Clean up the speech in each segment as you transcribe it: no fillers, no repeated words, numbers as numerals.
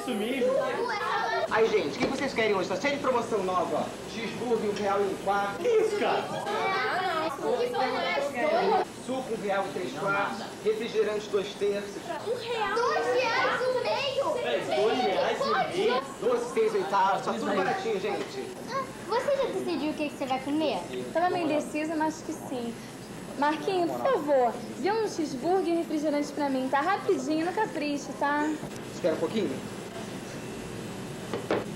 isso mesmo? Aí, gente, o que vocês querem hoje? Tá cheio de promoção nova, ó. Cheeseburger, R$1,25. Que isso, cara? Suco, R$1,03. Refrigerante, 2/3. R$2,50? R$2,50? Doce, 6/8. Só tudo baratinho, gente. Você já decidiu o que você vai comer? Tava meio indecisa, mas acho que sim. Marquinhos, por favor, vê um cheeseburger e refrigerante pra mim, tá? Rapidinho, no capricho, tá? Espera um pouquinho.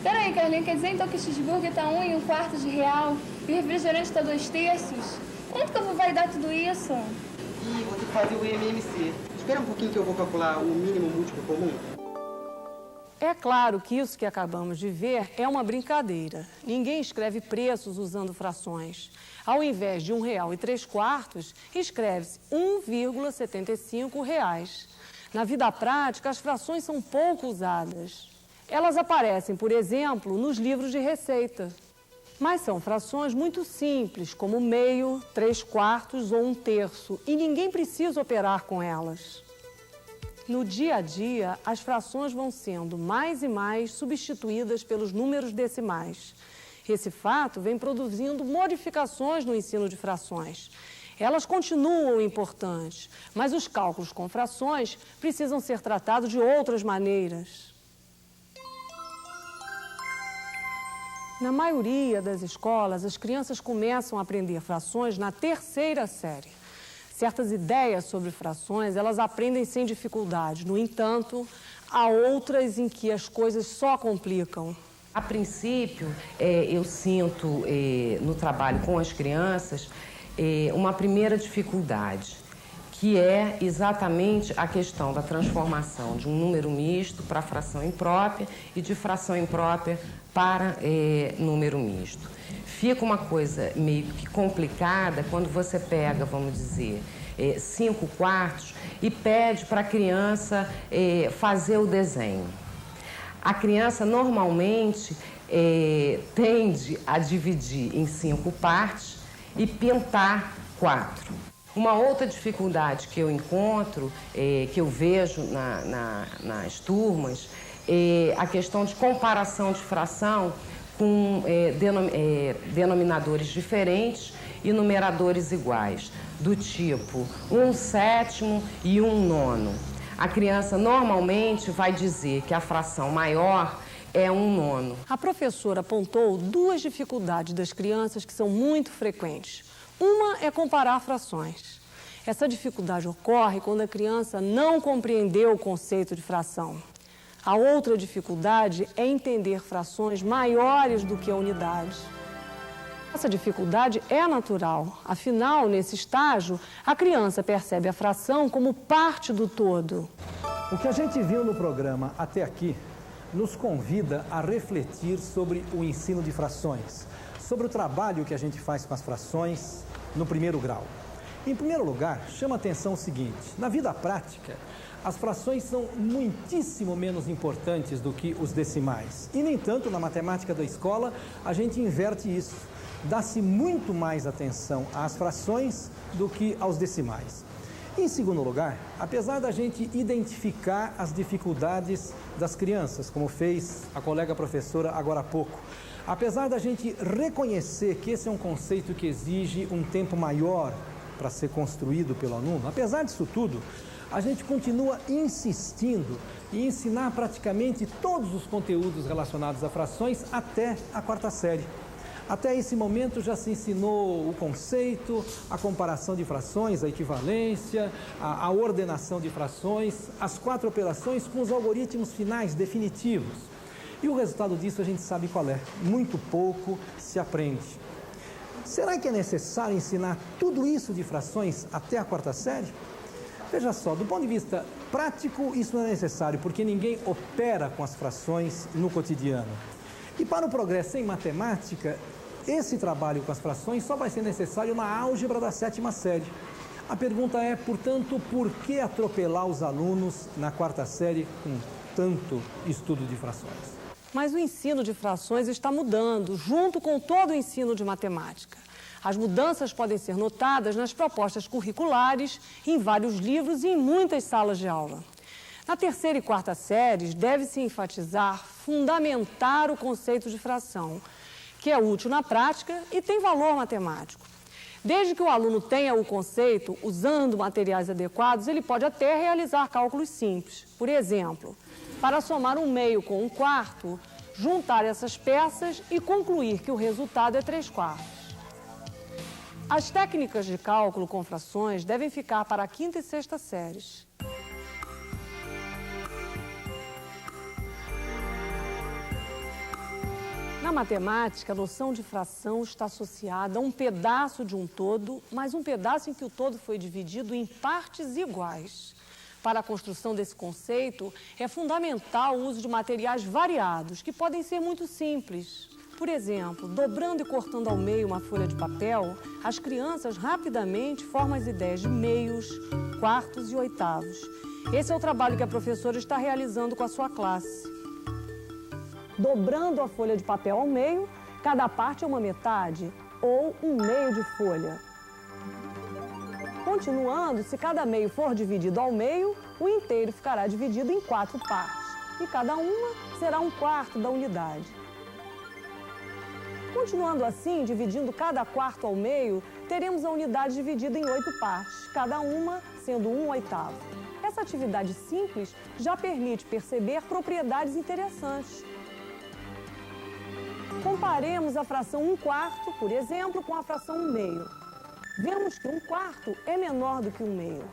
Pera aí, Carlinhos, quer dizer então que o cheeseburger tá R$1,25 e o refrigerante tá 2/3? Quanto que eu vou vai dar tudo isso? Ih, vou ter que fazer o MMC. Espera um pouquinho que eu vou calcular o mínimo múltiplo comum. É claro que isso que acabamos de ver é uma brincadeira. Ninguém escreve preços usando frações. Ao invés de R$1,03, escreve-se R$1,75. Na vida prática, as frações são pouco usadas. Elas aparecem, por exemplo, nos livros de receita. Mas são frações muito simples, como meio, 3/4 ou 1/3, e ninguém precisa operar com elas. No dia a dia, as frações vão sendo mais e mais substituídas pelos números decimais. Esse fato vem produzindo modificações no ensino de frações. Elas continuam importantes, mas os cálculos com frações precisam ser tratados de outras maneiras. Na maioria das escolas, as crianças começam a aprender frações na 3ª série. Certas ideias sobre frações, elas aprendem sem dificuldade. No entanto, há outras em que as coisas só complicam. A princípio, eu sinto no trabalho com as crianças uma primeira dificuldade, que é exatamente a questão da transformação de um número misto para fração imprópria e de fração imprópria para número misto. Fica uma coisa meio que complicada quando você pega, vamos dizer, 5/4 e pede para a criança fazer o desenho. A criança normalmente tende a dividir em 5 partes e pintar 4. Uma outra dificuldade que eu encontro, que eu vejo nas turmas, é a questão de comparação de fração com denominadores diferentes e numeradores iguais, do tipo 1/7 e 1/9. A criança normalmente vai dizer que a fração maior é 1/9. A professora apontou 2 dificuldades das crianças que são muito frequentes. Uma é comparar frações. Essa dificuldade ocorre quando a criança não compreendeu o conceito de fração. A outra dificuldade é entender frações maiores do que a unidade. Essa dificuldade é natural. Afinal, nesse estágio, a criança percebe a fração como parte do todo. O que a gente viu no programa até aqui nos convida a refletir sobre o ensino de frações, sobre o trabalho que a gente faz com as frações no primeiro grau. Em primeiro lugar, chama a atenção o seguinte: na vida prática, as frações são muitíssimo menos importantes do que os decimais. E, no entanto, na matemática da escola, a gente inverte isso. Dá-se muito mais atenção às frações do que aos decimais. Em segundo lugar, apesar da gente identificar as dificuldades das crianças, como fez a colega professora agora há pouco, apesar da gente reconhecer que esse é um conceito que exige um tempo maior para ser construído pelo aluno, apesar disso tudo, a gente continua insistindo em ensinar praticamente todos os conteúdos relacionados a frações até a 4ª série. Até esse momento já se ensinou o conceito, a comparação de frações, a equivalência, a ordenação de frações, as 4 operações com os algoritmos finais definitivos. E o resultado disso a gente sabe qual é: muito pouco se aprende. Será que é necessário ensinar tudo isso de frações até a 4ª série? Veja só, do ponto de vista prático, isso não é necessário, porque ninguém opera com as frações no cotidiano. E para o progresso em matemática, esse trabalho com as frações só vai ser necessário na álgebra da 7ª série. A pergunta é, portanto, por que atropelar os alunos na 4ª série com tanto estudo de frações? Mas o ensino de frações está mudando, junto com todo o ensino de matemática. As mudanças podem ser notadas nas propostas curriculares, em vários livros e em muitas salas de aula. Na terceira e quarta séries, deve-se enfatizar, fundamentar o conceito de fração, que é útil na prática e tem valor matemático. Desde que o aluno tenha o conceito, usando materiais adequados, ele pode até realizar cálculos simples. Por exemplo, para somar 1/2 com 1/4, juntar essas peças e concluir que o resultado é 3/4. As técnicas de cálculo com frações devem ficar para a quinta e sexta séries. Na matemática, a noção de fração está associada a um pedaço de um todo, mas um pedaço em que o todo foi dividido em partes iguais. Para a construção desse conceito, é fundamental o uso de materiais variados, que podem ser muito simples. Por exemplo, dobrando e cortando ao meio uma folha de papel, as crianças rapidamente formam as ideias de meios, quartos e oitavos. Esse é o trabalho que a professora está realizando com a sua classe. Dobrando a folha de papel ao meio, cada parte é uma metade ou 1/2 de folha. Continuando, se cada meio for dividido ao meio, o inteiro ficará dividido em 4 partes, e cada uma será 1/4 da unidade. Continuando assim, dividindo cada quarto ao meio, teremos a unidade dividida em 8 partes, cada uma sendo 1/8. Essa atividade simples já permite perceber propriedades interessantes. Comparemos a fração 1/4, por exemplo, com a fração 1/2. Vemos que 1/4 é menor do que 1/2.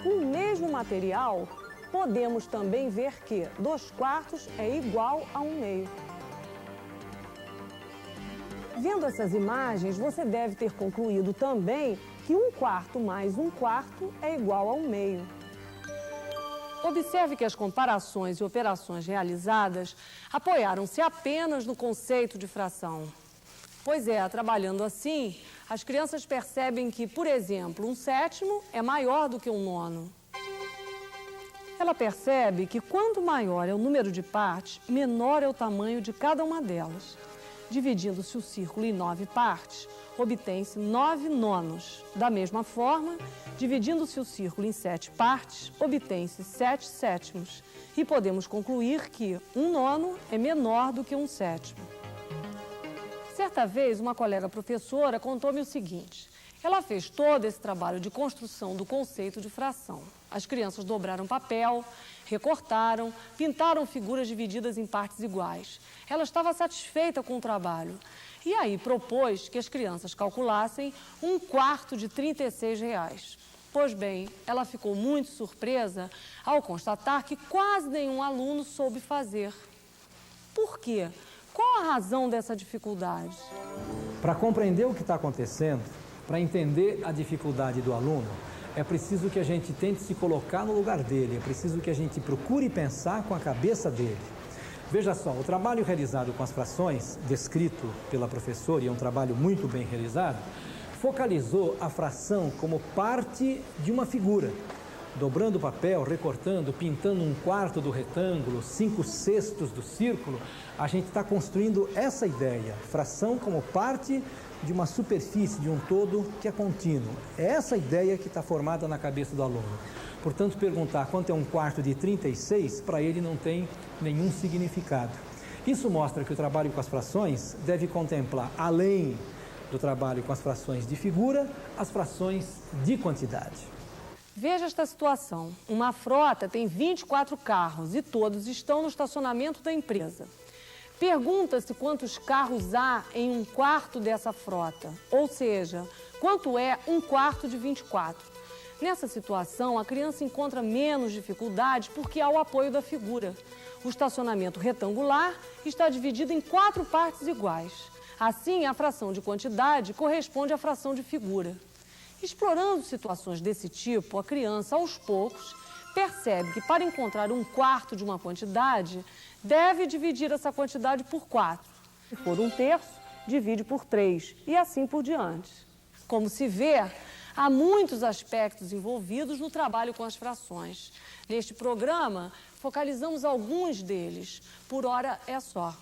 Com o mesmo material, podemos também ver que 2/4 é igual a 1/2. Vendo essas imagens, você deve ter concluído também que 1/4 mais 1/4 é igual a 1/2. Observe que as comparações e operações realizadas apoiaram-se apenas no conceito de fração. Pois é, trabalhando assim, as crianças percebem que, por exemplo, 1/7 é maior do que 1/9. Ela percebe que quanto maior é o número de partes, menor é o tamanho de cada uma delas. Dividindo-se o círculo em 9 partes, obtém-se 9/9. Da mesma forma, dividindo-se o círculo em 7 partes, obtém-se 7/7. E podemos concluir que 1/9 é menor do que 1/7. Certa vez, uma colega professora contou-me o seguinte: ela fez todo esse trabalho de construção do conceito de fração. As crianças dobraram papel, recortaram, pintaram figuras divididas em partes iguais. Ela estava satisfeita com o trabalho. E aí propôs que as crianças calculassem 1/4 de R$36. Pois bem, ela ficou muito surpresa ao constatar que quase nenhum aluno soube fazer. Por quê? Qual a razão dessa dificuldade? Para compreender o que está acontecendo, para entender a dificuldade do aluno, é preciso que a gente tente se colocar no lugar dele, é preciso que a gente procure pensar com a cabeça dele. Veja só, o trabalho realizado com as frações, descrito pela professora, e é um trabalho muito bem realizado, focalizou a fração como parte de uma figura. Dobrando o papel, recortando, pintando 1/4 do retângulo, 5/6 do círculo, a gente está construindo essa ideia, fração como parte de uma superfície, de um todo que é contínuo. É essa ideia que está formada na cabeça do aluno. Portanto, perguntar quanto é 1/4 de 36, para ele não tem nenhum significado. Isso mostra que o trabalho com as frações deve contemplar, além do trabalho com as frações de figura, as frações de quantidade. Veja esta situação. Uma frota tem 24 carros e todos estão no estacionamento da empresa. Pergunta-se quantos carros há em 1/4 dessa frota, ou seja, quanto é 1/4 de 24. Nessa situação, a criança encontra menos dificuldade porque há o apoio da figura. O estacionamento retangular está dividido em 4 partes iguais. Assim, a fração de quantidade corresponde à fração de figura. Explorando situações desse tipo, a criança, aos poucos, percebe que para encontrar 1/4 de uma quantidade, deve dividir essa quantidade por 4. Se for 1/3, divide por 3 e assim por diante. Como se vê, há muitos aspectos envolvidos no trabalho com as frações. Neste programa, focalizamos alguns deles. Por hora é só.